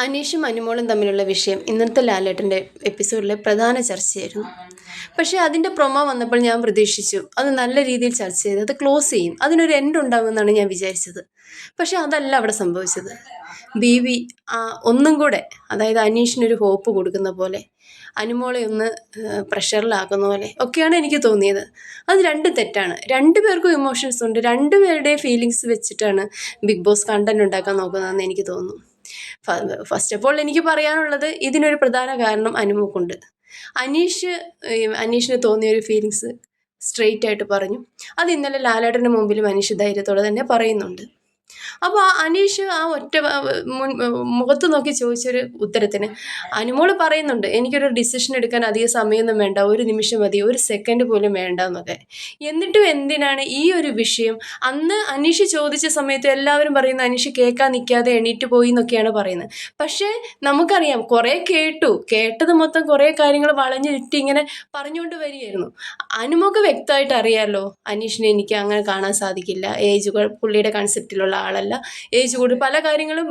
അനീഷും അനുമോളും തമ്മിലുള്ള വിഷയം ഇന്നത്തെ ലാലേട്ടൻ്റെ എപ്പിസോഡിലെ പ്രധാന ചർച്ചയായിരുന്നു. പക്ഷേ അതിൻ്റെ പ്രൊമോ വന്നപ്പോൾ ഞാൻ പ്രതീക്ഷിച്ചു അത് നല്ല രീതിയിൽ ചർച്ച ചെയ്ത് അത് ക്ലോസ് ചെയ്യും, അതിനൊരു എൻഡ് ഉണ്ടാകുമെന്നാണ് ഞാൻ വിചാരിച്ചത്. പക്ഷേ അതല്ല അവിടെ സംഭവിച്ചത്. ബീവി ഒന്നും കൂടെ, അതായത് അനീഷിനൊരു ഹോപ്പ് കൊടുക്കുന്ന പോലെ, അനുമോളെ ഒന്ന് പ്രഷറിലാക്കുന്ന പോലെ ഒക്കെയാണ് എനിക്ക് തോന്നിയത്. അത് രണ്ടും തെറ്റാണ്. രണ്ടുപേർക്കും ഇമോഷൻസ് ഉണ്ട്, രണ്ടുപേരുടെയും ഫീലിങ്സ് വെച്ചിട്ടാണ് ബിഗ് ബോസ് കണ്ടന്റ് ഉണ്ടാക്കാൻ നോക്കുന്നതെന്ന് എനിക്ക് തോന്നുന്നു. ഫസ്റ്റ് ഓഫ് ഓൾ എനിക്ക് പറയാനുള്ളത്, ഇതിനൊരു പ്രധാന കാരണം അനുമോക്കുണ്ട്. അനീഷിന് തോന്നിയ ഒരു ഫീലിങ്സ് സ്ട്രെയിറ്റ് ആയിട്ട് പറഞ്ഞു. അത് ഇന്നലെ ലാലേട്ടൻ്റെ മുമ്പിലും അനീഷ് ധൈര്യത്തോടെ തന്നെ പറയുന്നുണ്ട്. അപ്പോൾ അനീഷ് ഒറ്റ മുഖത്ത് നോക്കി ചോദിച്ചൊരു ഉത്തരത്തിന് അനുമോള് പറയുന്നുണ്ട്, എനിക്കൊരു ഡിസിഷൻ എടുക്കാൻ അധികം സമയമൊന്നും വേണ്ട, ഒരു നിമിഷം മതി, ഒരു സെക്കൻഡ് പോലും വേണ്ട എന്നൊക്കെ. എന്നിട്ടും എന്തിനാണ് ഈ ഒരു വിഷയം അന്ന് അനീഷ് ചോദിച്ച സമയത്ത് എല്ലാവരും പറയുന്നത് അനീഷ് കേൾക്കാൻ നിൽക്കാതെ എണീറ്റ് പോയി എന്നൊക്കെയാണ് പറയുന്നത്. പക്ഷേ നമുക്കറിയാം, കേട്ടത് മൊത്തം കുറേ കാര്യങ്ങൾ വളഞ്ഞു ചുറ്റി ഇങ്ങനെ പറഞ്ഞുകൊണ്ട് വരികയായിരുന്നു. അനുമോക്ക് വ്യക്തമായിട്ട് അറിയാമല്ലോ അനീഷിനെ എനിക്ക് അങ്ങനെ കാണാൻ സാധിക്കില്ല, ഏജുകൾ പുള്ളിയുടെ കൺസെപ്റ്റിലുള്ള ആളല്ല, ഏജ് കൂടി പല കാര്യങ്ങളും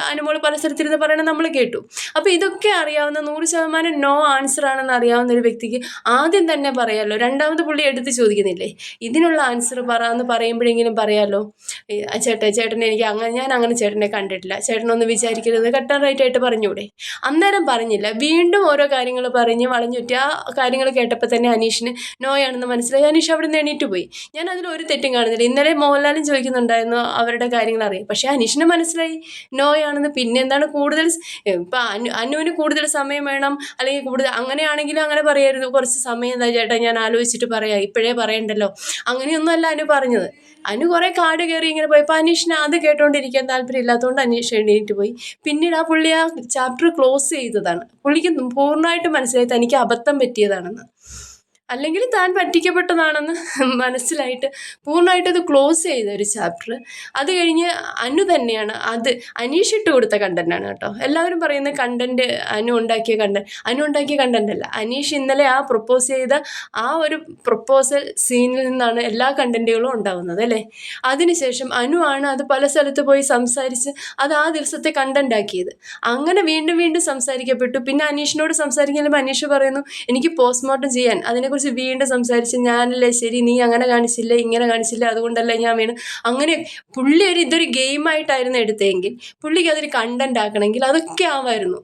അനുമോൾ പല സ്ഥലത്തിരുന്ന് പറയണത് നമ്മൾ കേട്ടു. അപ്പോൾ ഇതൊക്കെ അറിയാവുന്ന 100% നോ ആൻസർ ആണെന്ന് അറിയാവുന്ന ഒരു വ്യക്തിക്ക് ആദ്യം തന്നെ പറയാമല്ലോ. രണ്ടാമത് പുള്ളി എടുത്ത് ചോദിക്കുന്നില്ലേ, ഇതിനുള്ള ആൻസർ എന്ന് പറയുമ്പോഴെങ്കിലും പറയാമല്ലോ, ചേട്ടനെ എനിക്ക് ഞാൻ അങ്ങനെ ചേട്ടനെ കണ്ടിട്ടില്ല, ചേട്ടനൊന്ന് വിചാരിക്കരുത്, കട്ടൻ റൈറ്റ് ആയിട്ട് പറഞ്ഞൂടെ. അന്നേരം പറഞ്ഞില്ല, വീണ്ടും ഓരോ കാര്യങ്ങൾ പറഞ്ഞ് വളഞ്ഞുറ്റി. ആ കാര്യങ്ങൾ കേട്ടപ്പോൾ തന്നെ അനീഷിന് നോയാണെന്ന് മനസ്സിലായി. അനീഷ് അവിടെ നിന്ന് എണീറ്റ് പോയി. ഞാൻ അതിലൊരു തെറ്റും കാണുന്നില്ല. ഇന്നലെ മോഹൻലാലും ചോദിക്കുന്നുണ്ടായിരുന്നു അവരുടെ കാര്യങ്ങൾ അറിയാം, പക്ഷേ അനീഷിന് മനസ്സിലായി നോയാണെന്ന്. പിന്നെ എന്താണ് കൂടുതൽ, ഇപ്പം അനുവിന് കൂടുതൽ സമയം വേണം, അല്ലെങ്കിൽ കൂടുതൽ അങ്ങനെയാണെങ്കിലും അങ്ങനെ പറയായിരുന്നു, കുറച്ച് സമയം എന്താ ചേട്ടാ ഞാൻ ആലോചിച്ചിട്ട് പറയാം, ഇപ്പോഴേ പറയണ്ടല്ലോ, അങ്ങനെയൊന്നും അല്ല അനു പറഞ്ഞത്. അനു കുറേ കാട് കയറി ഇങ്ങനെ പോയി. അപ്പോൾ അനീഷിന് അത് കേട്ടോണ്ടിരിക്കാൻ താല്പര്യം ഇല്ലാത്തതുകൊണ്ട് അനീഷ് എണീറ്റ് പോയി. പിന്നീട് പുള്ളി ചാപ്റ്റർ ക്ലോസ് ചെയ്തതാണ്. പുള്ളിക്ക് പൂർണ്ണമായിട്ട് മനസ്സിലായി തനിക്ക് അബദ്ധം പറ്റിയതാണെന്ന്, അല്ലെങ്കിൽ താൻ പറ്റിക്കപ്പെട്ടതാണെന്ന് മനസ്സിലായിട്ട് പൂർണ്ണമായിട്ട് അത് ക്ലോസ് ചെയ്ത ഒരു ചാപ്റ്റർ. അത് കഴിഞ്ഞ് അനു തന്നെയാണ് അത് അനീഷ് ഇട്ട് കൊടുത്ത കണ്ടന്റാണ് കേട്ടോ. എല്ലാവരും പറയുന്ന കണ്ടന്റ് അനു ഉണ്ടാക്കിയ കണ്ടന്റ് അല്ല. അനീഷ് ഇന്നലെ പ്രൊപ്പോസ് ചെയ്ത ഒരു പ്രൊപ്പോസൽ സീനിൽ നിന്നാണ് എല്ലാ കണ്ടന്റുകളും ഉണ്ടാകുന്നത് അല്ലേ. അതിനുശേഷം അനു ആണ് അത് പല സ്ഥലത്ത് പോയി സംസാരിച്ച് അത് ആ ദിവസത്തെ കണ്ടന്റ് ആക്കിയത്. അങ്ങനെ വീണ്ടും വീണ്ടും സംസാരിക്കപ്പെട്ടു. പിന്നെ അനീഷിനോട് സംസാരിക്കുമ്പോൾ അനീഷ് പറയുന്നു, എനിക്ക് പോസ്റ്റ്മോർട്ടം ചെയ്യാൻ അതിനെക്കുറിച്ച് വീണ്ടും സംസാരിച്ച്, ഞാനല്ലേ ശരി, നീ അങ്ങനെ കാണിച്ചില്ലേ, ഇങ്ങനെ കാണിച്ചില്ല, അതുകൊണ്ടല്ലേ ഞാൻ വീണ്. അങ്ങനെ പുള്ളി ഇതൊരു ഗെയിമായിട്ടായിരുന്നു എടുത്തതെങ്കിൽ, പുള്ളിക്ക് അതൊരു കണ്ടന്റ് ആക്കണമെങ്കിൽ അതൊക്കെ ആവായിരുന്നു.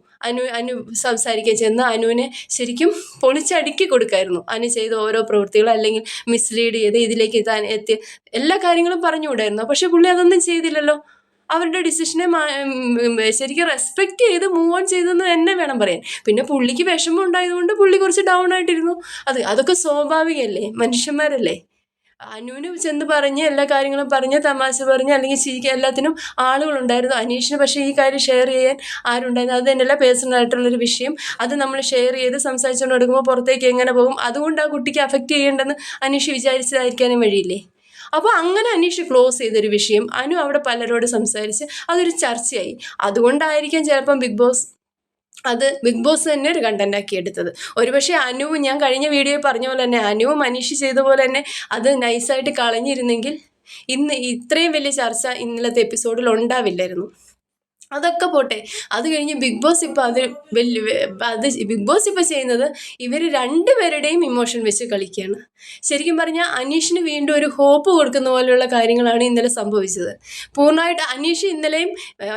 അനു സംസാരിക്കാൻ ചെന്ന് അനുവിനെ ശരിക്കും പൊളിച്ചടുക്കി കൊടുക്കായിരുന്നു. അനു ചെയ്ത ഓരോ പ്രവൃത്തികളും, അല്ലെങ്കിൽ മിസ്ലീഡ് ചെയ്ത് ഇതിലേക്ക് എത്തിയ എല്ലാ കാര്യങ്ങളും പറഞ്ഞുകൂടായിരുന്നു. പക്ഷെ പുള്ളി അതൊന്നും ചെയ്തില്ലല്ലോ. അവരുടെ ഡിസിഷനെ ശരിക്കും റെസ്പെക്റ്റ് ചെയ്ത് മൂവ് ഓൺ ചെയ്തെന്ന് തന്നെ വേണം പറയാൻ. പിന്നെ പുള്ളിക്ക് വിഷമം ഉണ്ടായതുകൊണ്ട് പുള്ളി കുറച്ച് ഡൗൺ ആയിട്ടിരുന്നു. അതൊക്കെ സ്വാഭാവികമല്ലേ, മനുഷ്യന്മാരല്ലേ. അനുവിന് ചെന്ന് പറഞ്ഞ് എല്ലാ കാര്യങ്ങളും പറഞ്ഞ് തമാശ പറഞ്ഞ് അല്ലെങ്കിൽ ചിരിക്കുക എല്ലാത്തിനും ആളുകളുണ്ടായിരുന്നു. അനീഷിന് പക്ഷേ ഈ കാര്യം ഷെയർ ചെയ്യാൻ ആരുണ്ടായിരുന്നു? അത് തന്നെയല്ല പേഴ്സണൽ ആയിട്ടുള്ളൊരു വിഷയം. അത് നമ്മൾ ഷെയർ ചെയ്ത് സംസാരിച്ചുകൊണ്ട് എടുക്കുമ്പോൾ പുറത്തേക്ക് എങ്ങനെ പോകും, അതുകൊണ്ട് ആ കുട്ടിക്ക് അഫക്റ്റ് ചെയ്യേണ്ടെന്ന് അനീഷ് വിചാരിച്ചതായിരിക്കാനും വഴിയില്ലേ. അപ്പോൾ അങ്ങനെ അനീഷ് ക്ലോസ് ചെയ്തൊരു വിഷയം അനു അവിടെ പലരോട് സംസാരിച്ച് അതൊരു ചർച്ചയായി. അതുകൊണ്ടായിരിക്കാം ചിലപ്പം ബിഗ് ബോസ് തന്നെ ഒരു കണ്ടന്റ് ആക്കി എടുത്തത്. ഒരുപക്ഷെ ഞാൻ കഴിഞ്ഞ വീഡിയോയിൽ പറഞ്ഞ പോലെ തന്നെ അനുവും അനീഷ് ചെയ്ത പോലെ തന്നെ അത് നൈസായിട്ട് കളഞ്ഞിരുന്നെങ്കിൽ ഇന്ന് ഇത്രയും വലിയ ചർച്ച ഇന്നലത്തെ എപ്പിസോഡിൽ ഉണ്ടാവില്ലായിരുന്നു. അതൊക്കെ പോട്ടെ, അത് കഴിഞ്ഞ് ബിഗ് ബോസ് ഇപ്പോൾ ചെയ്യുന്നത് ഇവർ രണ്ടുപേരുടെയും ഇമോഷൻ വെച്ച് കളിക്കുകയാണ്. ശരിക്കും പറഞ്ഞാൽ അനീഷിന് വീണ്ടും ഒരു ഹോപ്പ് കൊടുക്കുന്ന പോലെയുള്ള കാര്യങ്ങളാണ് ഇന്നലെ സംഭവിച്ചത്. പൂർണ്ണമായിട്ട് അനീഷ് ഇന്നലെയും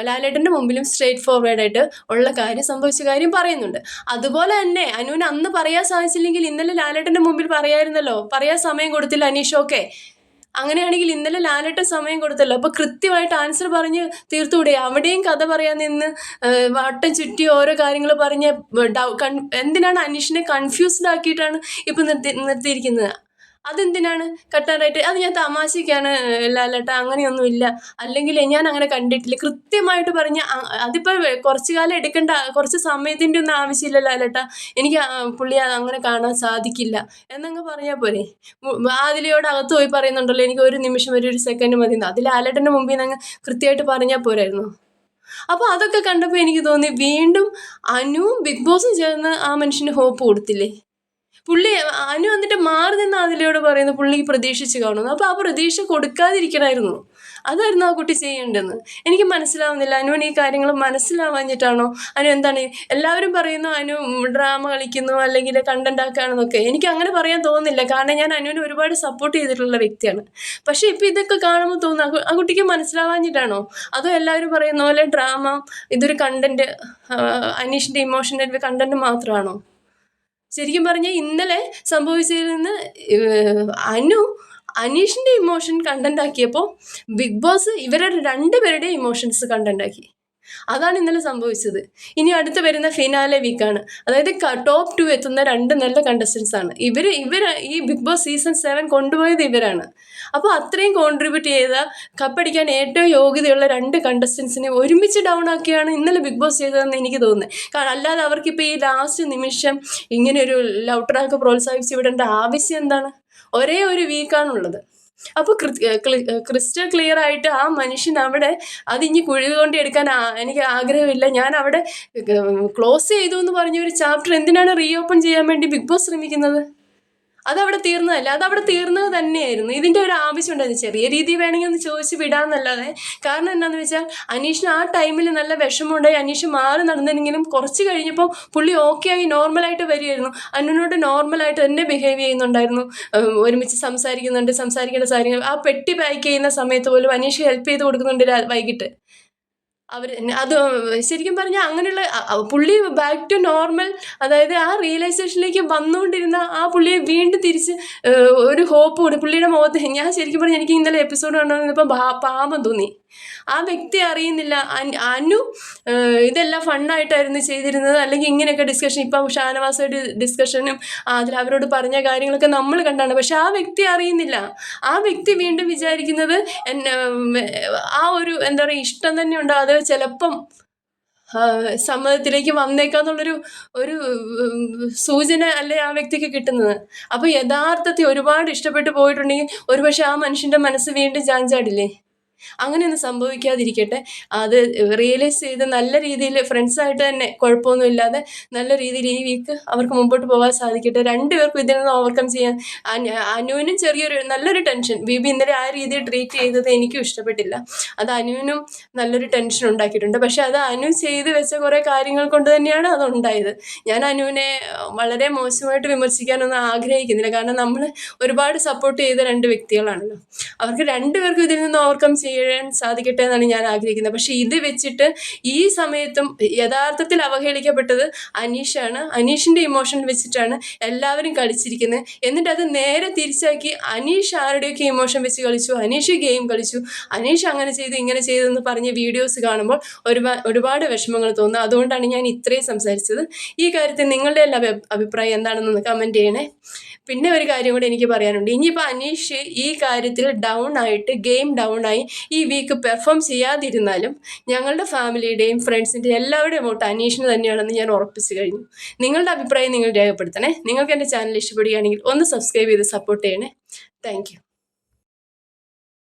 ലാലേട്ടൻ്റെ മുമ്പിലും സ്ട്രേറ്റ് ഫോർവേഡായിട്ട് ഉള്ള സംഭവിച്ച കാര്യം പറയുന്നുണ്ട്. അതുപോലെ തന്നെ അനുവിന് അന്ന് പറയാൻ സാധിച്ചില്ലെങ്കിൽ ഇന്നലെ ലാലേട്ടൻ്റെ മുമ്പിൽ പറയായിരുന്നല്ലോ. പറയാൻ സമയം കൊടുത്തില്ല അനീഷൊക്കെ. അങ്ങനെയാണെങ്കിൽ ഇന്നലെ ലാലേട്ടൻ സമയം കൊടുത്തല്ലോ, അപ്പോൾ കൃത്യമായിട്ട് ആൻസർ പറഞ്ഞ് തീർത്തുകൂടെ. അവിടെയും കഥ പറയാൻ നിന്ന് വട്ടം ചുറ്റി ഓരോ കാര്യങ്ങൾ പറഞ്ഞ് എന്തിനാണ് അനീഷിനെ കൺഫ്യൂസ്ഡ് ആക്കിയിട്ടാണ് ഇപ്പം നിർത്തിയിരിക്കുന്നത്. അതെന്തിനാണ് കട്ടാനായിട്ട്? അത് ഞാൻ തമാശയ്ക്കാണ് ലാലേട്ട, അങ്ങനെയൊന്നുമില്ല, അല്ലെങ്കിൽ ഞാൻ അങ്ങനെ കണ്ടിട്ടില്ല, കൃത്യമായിട്ട് പറഞ്ഞ്. അതിപ്പോൾ കുറച്ച് കാലം എടുക്കേണ്ട, കുറച്ച് സമയത്തിൻ്റെ ഒന്നും ആവശ്യമില്ല ലാലേട്ട, എനിക്ക് പുള്ളി അങ്ങനെ കാണാൻ സാധിക്കില്ല എന്നങ്ങ് പറഞ്ഞാൽ പോരെ. ആദിലയോട് അകത്ത് പോയി പറയുന്നുണ്ടല്ലോ, എനിക്ക് ഒരു നിമിഷം ഒരു സെക്കൻഡ് മതി, അത് ലാലേട്ടൻ്റെ മുമ്പിൽ നിന്ന് അങ്ങ് കൃത്യമായിട്ട് പറഞ്ഞാൽ പോരായിരുന്നു. അപ്പോൾ അതൊക്കെ കണ്ടപ്പോൾ എനിക്ക് തോന്നി വീണ്ടും അനുവും ബിഗ് ബോസും ചേർന്ന് ആ മനുഷ്യന് ഹോപ്പ് കൊടുത്തില്ലേ. പുള്ളി അനു വന്നിട്ട് മാറി നിന്ന് അതിലൂടെ പറയുന്നു പുള്ളി പ്രതീക്ഷിച്ച് കാണുന്നു. അപ്പോൾ ആ പ്രതീക്ഷ കൊടുക്കാതിരിക്കണമായിരുന്നു. അതായിരുന്നു ആ കുട്ടി ചെയ്യേണ്ടതെന്ന്. എനിക്ക് മനസ്സിലാവുന്നില്ല. അനുവിന് ഈ കാര്യങ്ങൾ മനസ്സിലാവാഞ്ഞിട്ടാണോ? അനു എന്താണ് എല്ലാവരും പറയുന്നു അനു ഡ്രാമ കളിക്കുന്നു അല്ലെങ്കിൽ കണ്ടന്റ് ആക്കുകയാണെന്നൊക്കെ. എനിക്ക് അങ്ങനെ പറയാൻ തോന്നുന്നില്ല. കാരണം ഞാൻ അനുവിനെ ഒരുപാട് സപ്പോർട്ട് ചെയ്തിട്ടുള്ള വ്യക്തിയാണ്. പക്ഷേ ഇപ്പം ഇതൊക്കെ കാണുമ്പോൾ തോന്നുന്നു ആ കുട്ടിക്ക് മനസ്സിലാവാഞ്ഞിട്ടാണോ? അതോ എല്ലാവരും പറയുന്ന പോലെ ഡ്രാമ ഇതൊരു കണ്ടന്റ്, അനീഷിൻ്റെ ഇമോഷണൽ കണ്ടന്റ് മാത്രമാണോ? ശരിക്കും പറഞ്ഞാൽ ഇന്നലെ സംഭവിച്ചതിൽ നിന്ന് അനീഷിൻ്റെ ഇമോഷൻ കണ്ടന്റ് ആക്കിയപ്പോൾ ബിഗ് ബോസ് ഇവരുടെ രണ്ടുപേരുടെയും ഇമോഷൻസ് കണ്ടന്റ് ആക്കി. അതാണ് ഇന്നലെ സംഭവിച്ചത്. ഇനി അടുത്ത് വരുന്ന ഫിനാലെ വീക്കാണ്. അതായത് ടോപ്പ് 2 എത്തുന്ന 2 നല്ല കണ്ടസ്റ്റൻസ് ആണ് ഇവർ. ഈ ബിഗ് ബോസ് സീസൺ 7 കൊണ്ടുപോയത് ഇവരാണ്. അപ്പോൾ അത്രയും കോൺട്രിബ്യൂട്ട് ചെയ്ത കപ്പടിക്കാൻ ഏറ്റവും യോഗ്യതയുള്ള 2 കണ്ടസ്റ്റൻസിനെ ഒരുമിച്ച് ഡൗൺ ആക്കിയാണ് ഇന്നലെ ബിഗ് ബോസ് ചെയ്തതെന്ന് എനിക്ക് തോന്നുന്നത്. കാരണം അല്ലാതെ അവർക്കിപ്പോൾ ഈ ലാസ്റ്റ് നിമിഷം ഇങ്ങനെ ഒരു ലവ് ട്രാക്ക് പ്രോത്സാഹിപ്പിച്ച് വിടേണ്ട ആവശ്യം എന്താണ്? ഒരേ ഒരു വീക്കാണുള്ളത്. അപ്പോൾ ക്രിസ്റ്റൽ ക്ലിയർ ആയിട്ട് ആ മനുഷ്യൻ അവിടെ അതിഞ്ഞ് കുഴി തോണ്ടി എടുക്കാൻ എനിക്ക് ആഗ്രഹമില്ല, ഞാൻ അവിടെ ക്ലോസ് ചെയ്തു എന്ന് പറഞ്ഞ ഒരു ചാപ്റ്റർ എന്തിനാണ് റീ ഓപ്പൺ ചെയ്യാൻ വേണ്ടി ബിഗ് ബോസ് ശ്രമിക്കുന്നത്? അതവിടെ തീർന്നതല്ല, അതവിടെ തീർന്നത് തന്നെയായിരുന്നു. ഇതിൻ്റെ ഒരു ആവശ്യം ഉണ്ടായിരുന്നു. ചെറിയ രീതി വേണമെങ്കിൽ ഒന്ന് ചോദിച്ച് വിടാമെന്നല്ലാതെ. കാരണം എന്താണെന്ന് വെച്ചാൽ അനീഷിന് ആ ടൈമിൽ നല്ല വിഷമമുണ്ടായി. അനീഷ് മാറി നടന്നെങ്കിലും കുറച്ച് കഴിഞ്ഞപ്പോൾ പുള്ളി ഓക്കെ ആയി നോർമലായിട്ട് വരികയായിരുന്നു. അനുവിനോട് നോർമലായിട്ട് തന്നെ ബിഹേവ് ചെയ്യുന്നുണ്ടായിരുന്നു. ഒരുമിച്ച് സംസാരിക്കേണ്ട കാര്യങ്ങൾ ആ പെട്ടി പാക്ക് ചെയ്യുന്ന സമയത്ത് പോലും അനീഷ് ഹെൽപ്പ് ചെയ്ത് കൊടുക്കുന്നുണ്ട് വൈകിട്ട്. അത് ശരിക്കും പറഞ്ഞാൽ അങ്ങനെയുള്ള പുള്ളി ബാക്ക് ടു നോർമൽ, അതായത് ആ റിയലൈസേഷനിലേക്ക് വന്നുകൊണ്ടിരുന്ന ആ പുള്ളിയെ വീണ്ടും തിരിച്ച് ഒരു ഹോപ്പ് കൂടി പുള്ളിയുടെ മുഖത്ത്. ഞാൻ ശരിക്കും പറഞ്ഞാൽ എനിക്ക് ഇന്നലെ എപ്പിസോഡ് കണ്ടുകൊണ്ടിരുന്നപ്പോൾ പാപം തോന്നി. ആ വ്യക്തി അറിയുന്നില്ല അനു ഇതെല്ലാം ഫണ്ണായിട്ടായിരുന്നു ചെയ്തിരുന്നത്, അല്ലെങ്കിൽ ഇങ്ങനെയൊക്കെ ഡിസ്കഷൻ ഇപ്പം ഷാനവാസയുടെ ഡിസ്കഷനും അതിൽ അവരോട് പറഞ്ഞ കാര്യങ്ങളൊക്കെ നമ്മൾ കണ്ടാണ്. പക്ഷെ ആ വ്യക്തി അറിയുന്നില്ല. ആ വ്യക്തി വീണ്ടും വിചാരിക്കുന്നത് ആ ഒരു എന്താ പറയുക ഇഷ്ടം തന്നെ ഉണ്ടാകാതെ ചിലപ്പം സമ്മതത്തിലേക്ക് വന്നേക്കാന്നുള്ളൊരു സൂചന അല്ലേ ആ വ്യക്തിക്ക് കിട്ടുന്നത്. അപ്പോൾ യഥാർത്ഥത്തിൽ ഒരുപാട് ഇഷ്ടപ്പെട്ടു പോയിട്ടുണ്ടെങ്കിൽ ഒരുപക്ഷെ ആ മനുഷ്യൻ്റെ മനസ്സ് വീണ്ടും ചാഞ്ചാടില്ലേ? അങ്ങനെയൊന്നും സംഭവിക്കാതിരിക്കട്ടെ. അത് റിയലൈസ് ചെയ്ത് നല്ല രീതിയിൽ ഫ്രണ്ട്സായിട്ട് തന്നെ കുഴപ്പമൊന്നുമില്ലാതെ നല്ല രീതിയിൽ ഈ വീക്ക് അവർക്ക് മുമ്പോട്ട് പോകാൻ സാധിക്കട്ടെ. രണ്ടുപേർക്കും ഇതിൽ നിന്ന് ഓവർകം ചെയ്യാൻ. അനുവിനും നല്ലൊരു ടെൻഷൻ. ബിബി ഇന്നലെ ആ രീതിയിൽ ട്രീറ്റ് ചെയ്തത് എനിക്കും ഇഷ്ടപ്പെട്ടില്ല. അത് അനുവിനും നല്ലൊരു ടെൻഷൻ ഉണ്ടാക്കിയിട്ടുണ്ട്. പക്ഷെ അത് അനു ചെയ്ത് വെച്ച കുറേ കാര്യങ്ങൾ കൊണ്ട് തന്നെയാണ് അതുണ്ടായത്. ഞാൻ അനുവിനെ വളരെ മോശമായിട്ട് വിമർശിക്കാനൊന്നും ആഗ്രഹിക്കുന്നില്ല. കാരണം നമ്മൾ ഒരുപാട് സപ്പോർട്ട് ചെയ്ത 2 വ്യക്തികളാണല്ലോ. അവർക്ക് രണ്ടുപേർക്കും ഇതിൽ നിന്ന് ഓവർകം ചെയ്യാൻ സാധിക്കട്ടെ എന്നാണ് ഞാൻ ആഗ്രഹിക്കുന്നത്. പക്ഷെ ഇത് വെച്ചിട്ട് ഈ സമയത്തും യഥാർത്ഥത്തിൽ അവഹേളിക്കപ്പെട്ടത് അനീഷാണ്. അനീഷിൻ്റെ ഇമോഷൻ വെച്ചിട്ടാണ് എല്ലാവരും കളിച്ചിരിക്കുന്നത്. എന്നിട്ട് അത് നേരെ തിരിച്ചാക്കി അനീഷ് ആരുടെയൊക്കെ ഇമോഷൻ വെച്ച് കളിച്ചു, അനീഷ് ഗെയിം കളിച്ചു, അനീഷ് അങ്ങനെ ചെയ്തു ഇങ്ങനെ ചെയ്തെന്ന് പറഞ്ഞ് വീഡിയോസ് കാണുമ്പോൾ ഒരുപാട് വിഷമങ്ങൾ തോന്നുന്നു. അതുകൊണ്ടാണ് ഞാൻ ഇത്രയും സംസാരിച്ചത്. ഈ കാര്യത്തിൽ നിങ്ങളുടെ എല്ലാ അഭിപ്രായം എന്താണെന്നൊന്ന് കമൻറ്റ് ചെയ്യണേ. പിന്നെ ഒരു കാര്യം കൂടെ എനിക്ക് പറയാനുണ്ട്. ഇനിയിപ്പോൾ അനീഷ് ഈ കാര്യത്തിൽ ഗെയിം ഡൗൺ ആയി ഈ വീക്ക് പെർഫോം ചെയ്യാതിരുന്നാലും ഞങ്ങളുടെ ഫാമിലിയുടെയും ഫ്രണ്ട്സിൻ്റെയും എല്ലാവരുടെയും വോട്ട് അനീഷിന് തന്നെയാണെന്ന് ഞാൻ ഉറപ്പിച്ചു കഴിഞ്ഞു. നിങ്ങളുടെ അഭിപ്രായം നിങ്ങൾ രേഖപ്പെടുത്തണേ. നിങ്ങൾക്ക് എൻ്റെ ചാനൽ ഇഷ്ടപ്പെടുകയാണെങ്കിൽ ഒന്ന് സബ്സ്ക്രൈബ് ചെയ്ത് സപ്പോർട്ട് ചെയ്യണേ. Thank you.